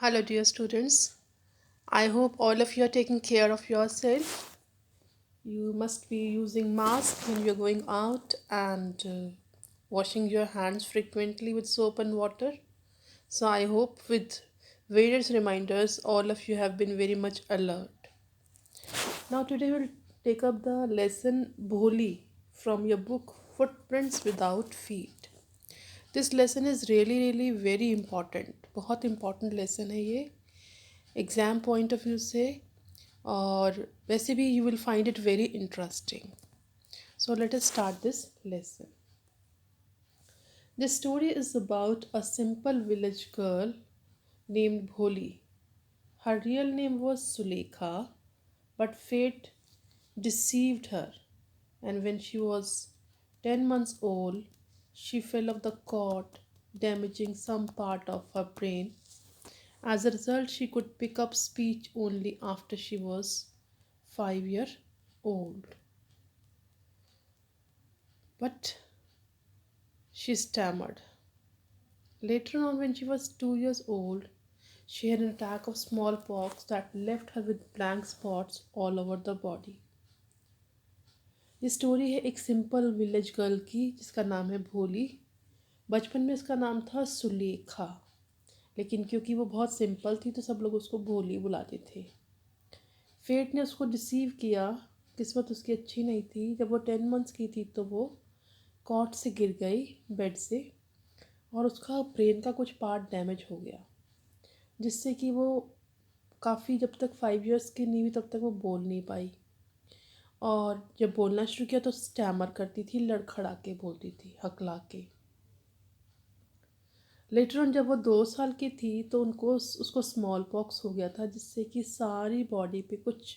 Hello, dear students. I hope all of you are taking care of yourself. You must be using mask when you're going out and washing your hands frequently with soap and water. So I hope with various reminders, all of you have been very much alert. Now today we'll take up the lesson Bholi from your book Footprints Without Feet. This lesson is really very important. बहुत important lesson है ये exam point of view से और वैसे भी you will find it very interesting. So let us start this lesson. This story is about a simple village girl named Bholi. Her real name was Sulekha, but fate deceived her, and when she was 10 months old, she fell off the cot, damaging some part of her brain. As a result, she could pick up speech only after she was 5 years old. But she stammered. Later on, when she was 2 years old, she had an attack of smallpox that left her with blank spots all over the body. ये story है एक simple village girl की जिसका नाम है भोली. बचपन में इसका नाम था सुलेखा, लेकिन क्योंकि वो बहुत सिंपल थी तो सब लोग उसको भोली बुलाते थे. फेट ने उसको डिसीव किया. किस्मत उसकी अच्छी नहीं थी. जब वो 10 मंथ्स की थी तो वो कॉट से गिर गई बेड से और उसका ब्रेन का कुछ पार्ट डैमेज हो गया, जिससे कि वो काफ़ी जब तक 5 इयर्स की नहीं हुई तब तक वो बोल नहीं पाई. और जब बोलना शुरू किया तो स्टैमर करती थी, लड़खड़ा के बोलती थी, हकला के. लेटर ऑन जब वो 2 साल की थी तो उसको स्मॉल पॉक्स हो गया था, जिससे कि सारी बॉडी पे कुछ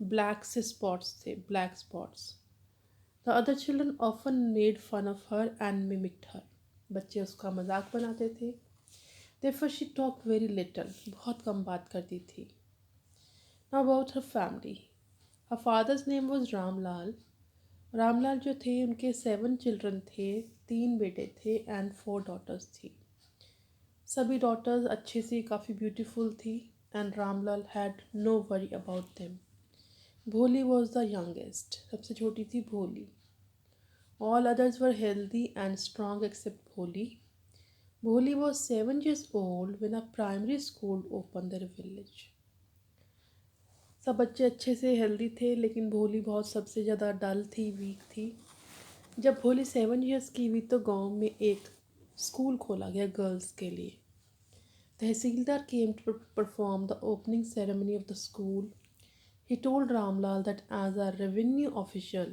ब्लैक से स्पॉट्स थे, black spots. The other children often made fun of her and mimicked her. बच्चे उसका मजाक बनाते थे. Therefore she talked very little, बहुत कम बात करती थी. Now about her family. Her father's name was Ramlal. Ramlal जो थे उनके 7 चिल्ड्रन थे, 3 बेटे थे एंड 4 डॉटर्स थी. सभी डॉटर्स अच्छी सी काफ़ी ब्यूटीफुल थी and Ramlal had no worry about them. Bholi was the youngest. सबसे छोटी थी भोली. All others were healthy and strong except Bholi. Bholi was 7 years old when a primary school opened their village. सब बच्चे अच्छे से हेल्दी थे लेकिन भोली बहुत सबसे ज़्यादा डल थी, वीक थी. जब भोली 7 इयर्स की हुई तो गांव में एक स्कूल खोला गया गर्ल्स के लिए. तहसीलदार came to perform the opening ceremony of the school. He told Ramlal that as a revenue official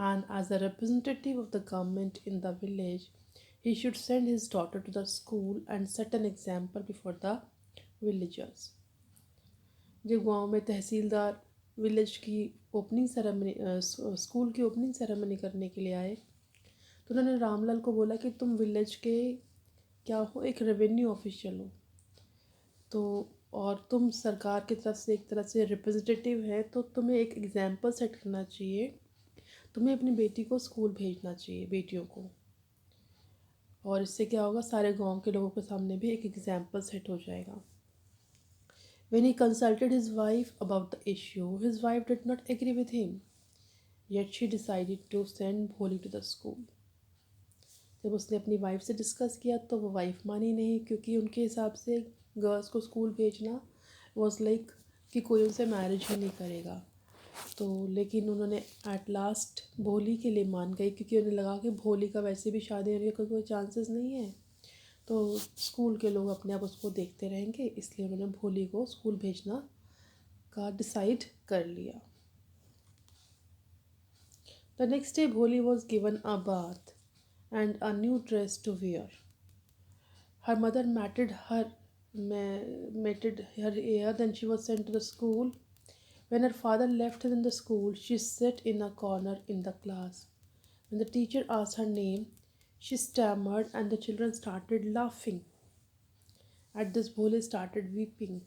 and as a representative of the government in the village, he should send his daughter to the school and set an example before the villagers. जब गांव में तहसीलदार village की opening ceremony school की opening ceremony करने के लिए आए तो उन्होंने रामलाल को बोला कि तुम विलेज के क्या हो, एक रेवेन्यू ऑफिशियल हो, तो और तुम सरकार की तरफ से एक तरह से रिप्रेजेंटेटिव है, तो तुम्हें एक एग्जाम्पल सेट करना चाहिए. तुम्हें अपनी बेटी को स्कूल भेजना चाहिए, बेटियों को. और इससे क्या होगा, सारे गांव के लोगों के सामने भी एक एग्जाम्पल सेट हो जाएगा. When he consulted his wife about the issue, his wife did not agree with him. Yet she decided to send Bholi to the school. जब उसने अपनी वाइफ से डिस्कस किया तो वो वाइफ मानी नहीं, क्योंकि उनके हिसाब से गर्ल्स को स्कूल भेजना वॉज लाइक कि कोई उनसे मैरिज ही नहीं करेगा. तो लेकिन उन्होंने एट लास्ट भोली के लिए मान गई, क्योंकि उन्हें लगा कि भोली का वैसे भी शादी होने का कोई चांसेस नहीं है, तो स्कूल के लोग अपने आप उसको देखते रहेंगे, इसलिए उन्होंने भोली को स्कूल भेजना का डिसाइड कर लिया. द नेक्स्ट डे भोली was given a bath and a new dress to wear. Her mother matted her hair, then she was sent to the school. When her father left her in the school, she sat in a corner in the class. When the teacher asked her name, she stammered and the children started laughing. At this, Bhole started weeping.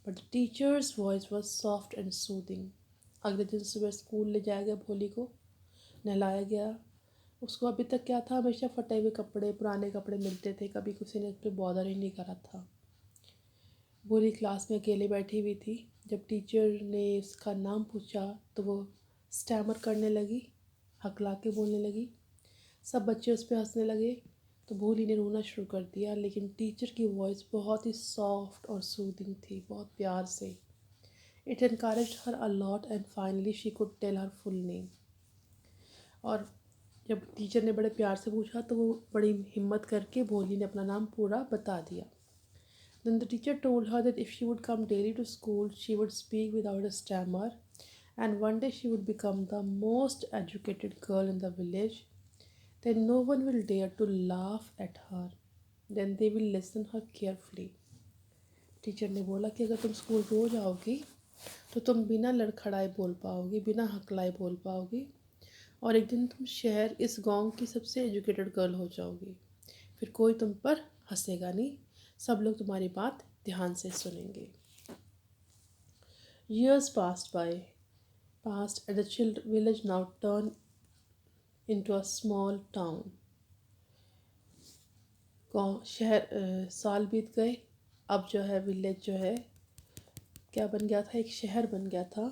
But the teacher's voice was soft and soothing. अगले दिन सुबह school ले जाया गया भोली को, नहलाया गया. उसको अभी तक क्या था, हमेशा फटे हुए कपड़े, पुराने कपड़े मिलते थे, कभी किसी ने उस पर बॉदर ही नहीं करा था. भोली क्लास में अकेले बैठी हुई थी। जब टीचर ने उसका नाम पूछा तो वो स्टैमर करने लगी, हकला के बोलने लगी। सब बच्चे उस पर हंसने लगे। तो भोली ने रोना शुरू कर दिया, लेकिन टीचर की वॉइस बहुत ही सॉफ्ट और सूदिंग थी, बहुत प्यार से। It encouraged her a lot and finally she could tell her full name. और जब टीचर ने बड़े प्यार से पूछा तो वो बड़ी हिम्मत करके भोली ने अपना नाम पूरा बता दिया। Then the teacher told her that if she would come daily to school, she would speak without a stammer, and one day she would become the most educated girl in the village. Then no one will dare to laugh at her. Then they will listen her carefully. Teacher ने बोला कि अगर तुम school रोज आओगी तो तुम बिना लड़खड़ाए बोल पाओगी, बिना हकलाए बोल पाओगी, और एक दिन तुम शहर इस गांव की सबसे एजुकेटेड गर्ल हो जाओगी। फिर कोई तुम पर हंसेगा नहीं, सब लोग तुम्हारी बात ध्यान से सुनेंगे। Years passed and the village now turned into a small town. गाँव शहर साल बीत गए। अब जो है विलेज जो है क्या बन गया था, एक शहर बन गया था।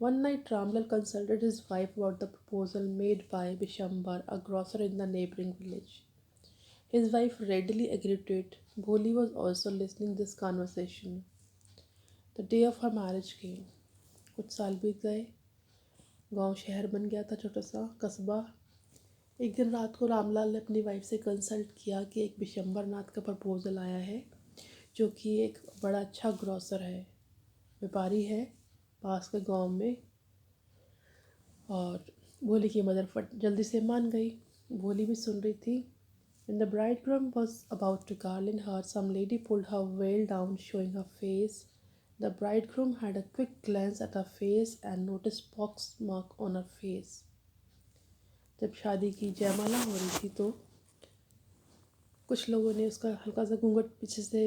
One night Ramlal consulted his wife about the proposal made by Bishambar, a grocer in the neighboring village. His wife readily agreed to it. Bholi was also listening this conversation. The day of her marriage came. कुछ साल बीत गए। गांव शहर बन गया था, छोटा सा कस्बा। एक दिन रात को रामलाल ने अपनी वाइफ से कंसल्ट किया कि एक बिशंबर नाथ का प्रपोज़ल आया है, जो कि एक बड़ा अच्छा ग्रोसर है, व्यापारी है पास के गांव में। और भोली की मदर फट जल्दी से मान गई। भोली भी सुन रही थी। When the bridegroom was about to garland her, some lady pulled her veil down, showing her face. The bridegroom had a quick glance at her face and noticed pox mark on her face. जब शादी की जयमाला हो रही थी तो कुछ लोगों ने उसका हल्का सा घूंघट पीछे से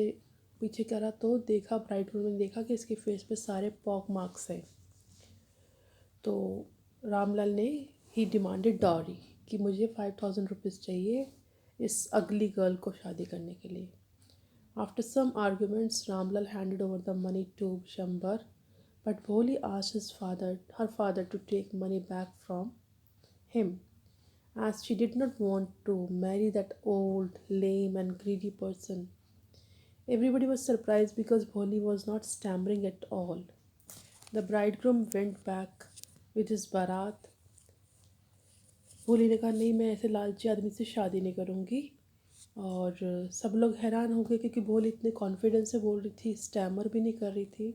पीछे करा तो देखा, ब्राइडग्रूम ने देखा कि इसके फेस पे सारे पॉक मार्क्स हैं। तो रामलाल ने ही डिमांडेड डॉरी कि मुझे 5000 रुपीज़ चाहिए इस अगली गर्ल को शादी करने के लिए। After some arguments, Ramlal handed over the money to Shambar, but Bholi asked her father to take money back from him, as she did not want to marry that old, lame and greedy person. Everybody was surprised because Bholi was not stammering at all. The bridegroom went back with his barat. भोली ने कहा नहीं, मैं ऐसे लालची आदमी से शादी नहीं करूँगी। और सब लोग हैरान हो गए क्योंकि भोली इतने कॉन्फिडेंस से बोल रही थी, स्टैमर भी नहीं कर रही थी।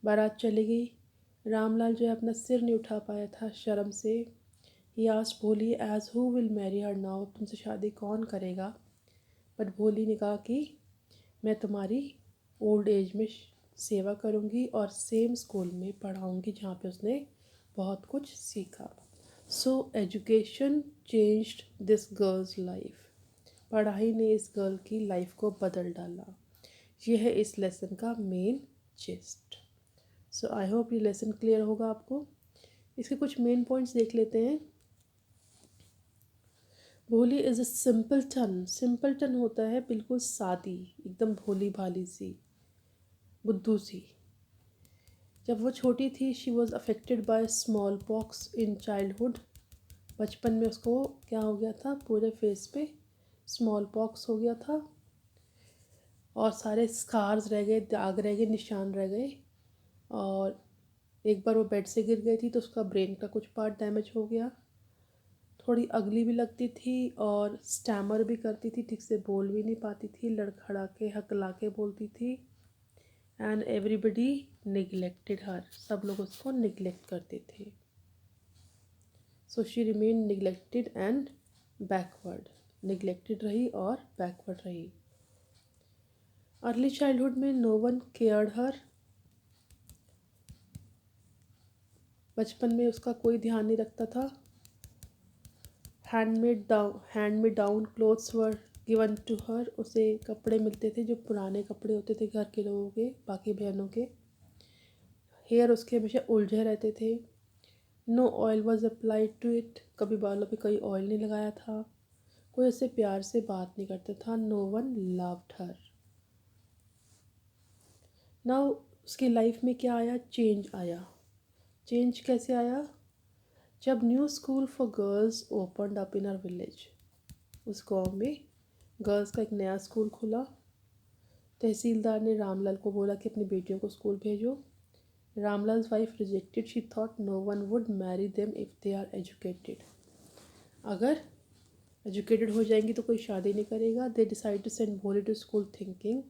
बारात चली गई। रामलाल जो है अपना सिर नहीं उठा पाया था शर्म से। He asked Bholi as who will marry her now, तुमसे शादी कौन करेगा। बट भोली ने कहा कि मैं तुम्हारी ओल्ड एज में सेवा करूँगी और सेम स्कूल में पढ़ाऊँगी जहाँ पे उसने बहुत कुछ सीखा। So education changed this girls life. पढ़ाई ने इस गर्ल की लाइफ को बदल डाला। यह है इस लेसन का main gist. So I hope ये लेसन क्लियर होगा आपको। इसके कुछ मेन पॉइंट्स देख लेते हैं। भोली इज़ अ सिंपलटन। सिंपलटन होता है बिल्कुल सादी, एकदम भोली भाली सी, बुद्धू सी। जब वो छोटी थी she was affected by small pox in childhood. बचपन में उसको क्या हो गया था, पूरे फेस पे स्मॉल पॉक्स हो गया था और सारे स्कार्स रह गए, दाग रह गए, निशान रह गए। और एक बार वो बेड से गिर गई थी तो उसका ब्रेन का कुछ पार्ट डैमेज हो गया। थोड़ी अगली भी लगती थी और स्टैमर भी करती थी, ठीक से बोल भी नहीं पाती थी, लड़खड़ा के हकला के बोलती थी। एंड एवरीबडी निगलेक्टेड हर, सब लोग उसको निगलेक्ट करते थे। So she remain neglected and backward. Neglected रही और बैकवर्ड रही। अर्ली चाइल्डहुड में नो वन केयर्ड हर। बचपन में उसका कोई ध्यान नहीं रखता था। Hand me down clothes were given to her. उसे कपड़े मिलते थे जो पुराने कपड़े होते थे घर के लोगों के, बाकी बहनों के। हेयर उसके हमेशा उलझे रहते थे। No oil was applied to it. कभी बालों पे कोई ऑयल नहीं लगाया था। कोई उससे प्यार से बात नहीं करता था। No one loved her. Now उसकी लाइफ में क्या आया, चेंज आया। चेंज कैसे आया, जब new school for girls opened up in our village. उस गांव में गर्ल्स का एक नया स्कूल खुला। तहसीलदार ने रामलाल को बोला कि अपनी बेटियों को स्कूल भेजो। Ramlal's wife rejected, she thought no one would marry them if they are educated. अगर एजुकेटेड हो जाएंगी तो कोई शादी नहीं करेगा। They decide to send Bholi to school thinking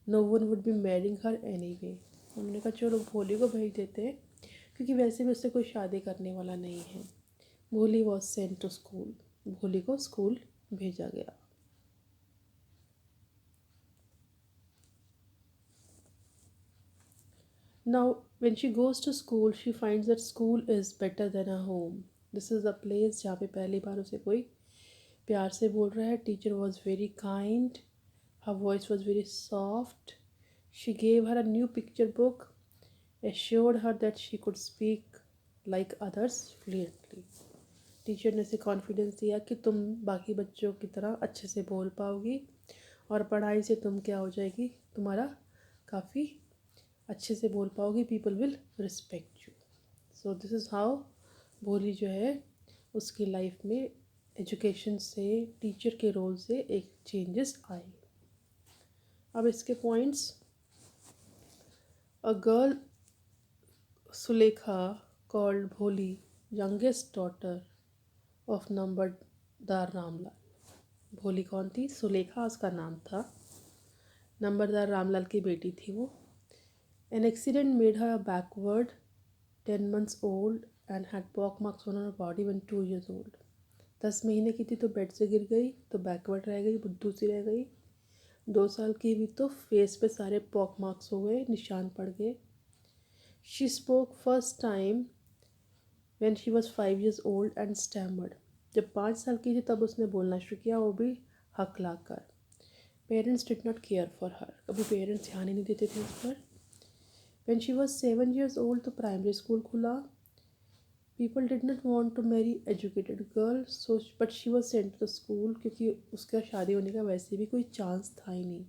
no one would be marrying her anyway. उन्होंने कहा चलो भोली को भेज देते हैं, क्योंकि वैसे भी उससे कोई शादी करने वाला नहीं है। भोली वॉज सेंट टू स्कूल। भोली को स्कूल भेजा गया। Now, when she goes to school, she finds that school is better than her home. This is the place जहाँ पे पहली बार उसे कोई प्यार से बोल रहा है। Teacher was very kind. Her voice was very soft. She gave her a new picture book, assured her that she could speak like others fluently. Teacher ने उसे कॉन्फिडेंस दिया कि तुम बाकी बच्चों की तरह अच्छे से बोल पाओगी और पढ़ाई से तुम क्या हो जाएगी, तुम्हारा काफ़ी अच्छे से बोल पाओगी, people will respect you. So this is how भोली जो है उसकी लाइफ में एजुकेशन से, टीचर के रोल से एक चेंजेस आए। अब इसके points, a girl Sulekha called भोली यंगेस्ट डॉटर ऑफ नंबरदार रामलाल। भोली कौन थी, सुलेखा उसका नाम था, नंबरदार रामलाल की बेटी थी वो। An accident made her backward, 10 months old, and had pock marks on her body when 2 years old. 10 महीने की थी तो बेड से गिर गई तो बैकवर्ड रह गई, बुद्धू सी रह गई। 2 साल की हुई तो फेस पे सारे पॉक मार्क्स हो गए, निशान पड़ गए। She spoke first time when she was 5 years old and stammered. जब 5 साल की थी तब उसने बोलना शुरू किया, वो भी हक ला कर। Parents did not care for her, कभी पेरेंट्स ध्यान ही नहीं देते थे उस पर। When she was 7 years old तो प्राइमरी स्कूल खुला। People did not want to marry educated girl, so but she was sent to the school क्योंकि उसका शादी होने का वैसे भी कोई चांस था ही नहीं।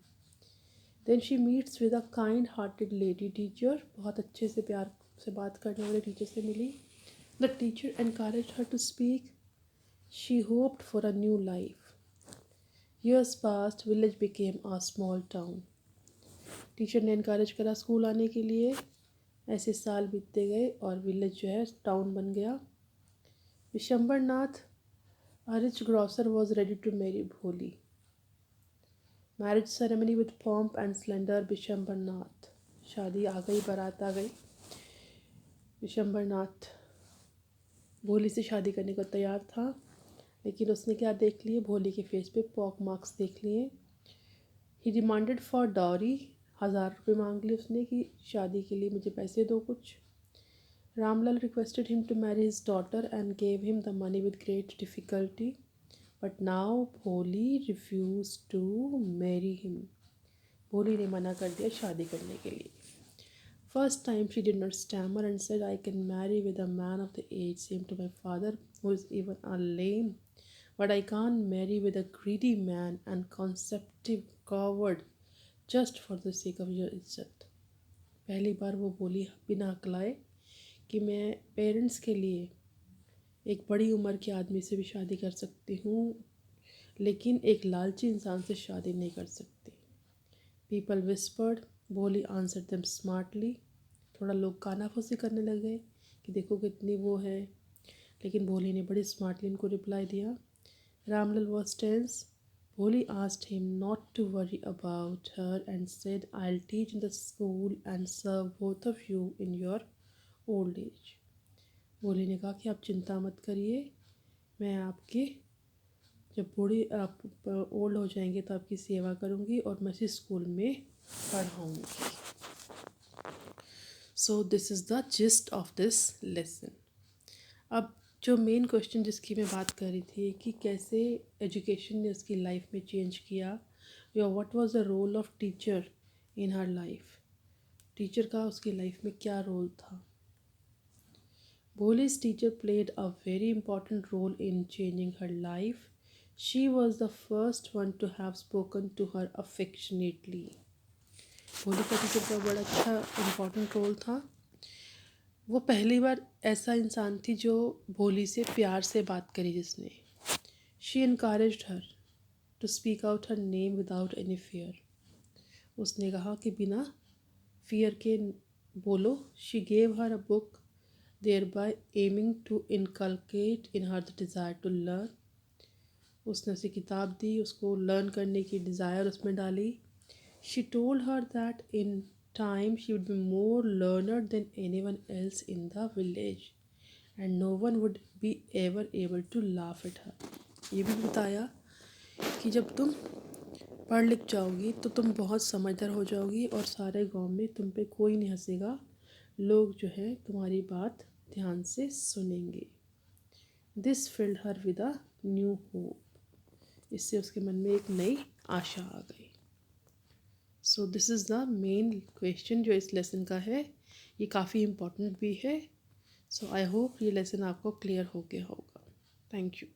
Then she meets with a kind hearted lady teacher, बहुत अच्छे से प्यार से बात करने वाले टीचर से मिली। The teacher encouraged her to speak. She hoped for a new life. Years passed, village became a small town. Teacher ने इनकरेज करा स्कूल आने के लिए। ऐसे साल बीतते गए और विलेज जो है टाउन बन गया। Vishambar Nath, a rich grocer, was ready to marry Bholi. Marriage ceremony with pomp and splendour Vishambar Nath. शादी आ गई, बारात आ गई। विशंबर नाथ भोली से शादी करने को तैयार था, लेकिन उसने क्या देख लिए, भोली के फेस पे पॉक मार्क्स देख लिए। ही डिमांडेड फॉर डॉरी, 1000 रुपये मांग लिए उसने कि शादी के लिए मुझे पैसे दो कुछ। Ramlal requested him to marry his daughter and gave him the money with great difficulty. But now Bholi refused to marry him. भोली ने मना कर दिया शादी करने के लिए। First time she did not stammer and said, I can marry with a man of the age same to my father, who is even a lame. But I can't marry with a greedy man and consumptive coward just for the sake of your इज्जत। पहली बार वो बोली बिना हकलाए कि मैं parents के लिए एक बड़ी उम्र के आदमी से भी शादी कर सकती हूँ, लेकिन एक लालची इंसान से शादी नहीं कर सकती। पीपल विस्पर्ड, भोली आंसर देम स्मार्टली। थोड़ा लोग कानाफूसी करने लगे कि देखो कितनी वो है, लेकिन भोली ने बड़ी स्मार्टली उनको रिप्लाई दिया। Ramlal was tense. Bholi asked him not to worry about her and said, I will teach in the school and serve both of you in your old age. Bholi ने कहा कि आप चिंता मत करिए, मैं आपके जब बूढ़ी आप ओल्ड हो जाएंगे तो आपकी सेवा करूंगी और मैं इसी स्कूल में पढ़ाऊंगी। So this is the gist of this lesson. अब जो मेन क्वेश्चन जिसकी मैं बात कर रही थी कि कैसे एजुकेशन ने उसकी लाइफ में चेंज किया, या what was the role of teacher in her life, teacher का उसकी लाइफ में क्या रोल था। Boli's teacher played a very important role in changing her life. She was the first one to have spoken to her affectionately. भोली का teacher का बड़ा अच्छा इम्पोर्टेंट रोल था। वो पहली बार ऐसा इंसान थी जो भोली से प्यार से बात करी जिसने। She encouraged her to speak out her name without any fear. उसने कहा कि बिना फियर के बोलो। She gave her a book thereby aiming to inculcate in her the desire to learn. उसने उसे किताब दी, उसको लर्न करने की डिज़ायर उसमें डाली। She told her that in time she would be more learned than anyone else in the village and no one would be ever able to laugh at her। ये भी बताया कि जब तुम पढ़ लिख जाओगी तो तुम बहुत समझदार हो जाओगी और सारे गांव में तुम पे कोई नहीं हंसेगा, लोग जो है तुम्हारी बात ध्यान से सुनेंगे। This field her with a new hope. इससे उसके मन में एक नई आशा आ गई। सो this is the main question जो इस लेसन का है। ये काफ़ी इम्पोर्टेंट भी है। सो आई होप ये लेसन आपको क्लियर हो गया होगा। Thank you.